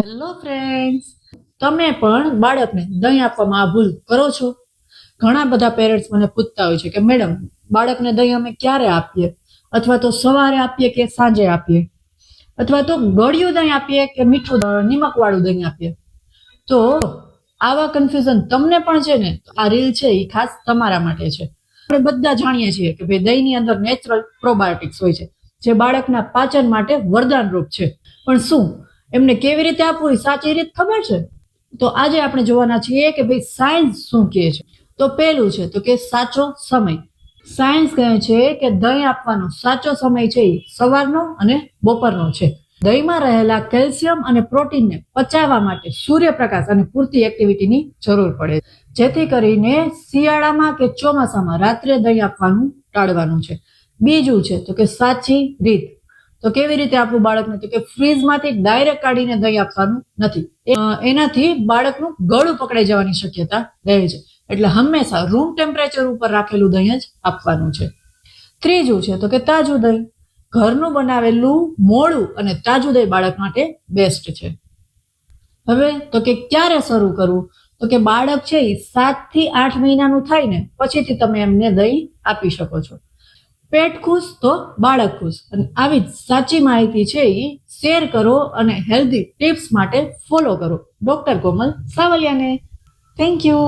Hello friends, તમે પણ બાળકને દહીં આપવામાં આ ભૂલ કરો છો? ઘણા બધા પેરેન્ટ્સ મને પૂછતા હોય છે કે મેડમ, બાળકને દહીં અમે ક્યારે આપીએ, અથવા તો સવારે આપીએ કે સાંજે આપીએ, અથવા તો ગળ્યું દહીં આપીએ કે મીઠું નિમક વાળું દહીં આપીએ. તો આવા કન્ફ્યુઝન તમને પણ છે ને, આ રીલ છે એ ખાસ તમારા માટે છે. આપણે બધા જાણીએ છીએ કે ભાઈ દહીંની અંદર નેચરલ પ્રોબાયોટિક્સ હોય છે, જે બાળકના પાચન માટે વરદાન રૂપ છે. પણ શું એમને કેવી રીતે આપવું એ સાચી રીત ખબર છે? તો આજે આપણે જોવાના છીએ કે ભાઈ સાયન્સ શું કહે છે. તો પહેલું છે તો કે સાચો સમય. સાયન્સ કહે છે કે દહીં આપવાનો સાચો સમય છે એ સવારનો અને બપોરનો છે. દહીંમાં રહેલા કેલ્શિયમ અને પ્રોટીનને પચાવવા માટે સૂર્યપ્રકાશ અને પૂરતી એક્ટિવિટીની જરૂર પડે, જેથી કરીને શિયાળામાં કે ચોમાસામાં રાત્રે દહીં આપવાનું ટાળવાનું છે. બીજું છે તો કે સાચી રીત. તો કેવી રીતે આપવું બાળકને? તો કે ફ્રીજમાંથી ડાયરેક્ટ કાઢીને દહીં આપવાનું નથી. એનાથી બાળકનું ગળું પકડાઈ જવાની શક્યતા રહે છે. એટલે હંમેશા રૂમ ટેમ્પરેચર ઉપર રાખેલું દહીં જ આપવાનું છે. ત્રીજું છે તો કે તાજું દહીં. ઘરનું બનાવેલું મોળું અને તાજું દહીં બાળક માટે બેસ્ટ છે. હવે તો કે ક્યારે શરૂ કરવું? તો કે બાળક છે એ 7 થી 8 મહિનાનું થાય ને પછીથી તમે એમને દહીં આપી શકો છો. પેટ ખુશ તો બાળક ખુશ. અને આવી જ સાચી માહિતી છે એ શેર કરો અને હેલ્ધી ટિપ્સ માટે ફોલો કરો ડોક્ટર કોમલ સાવલિયાને. Thank you.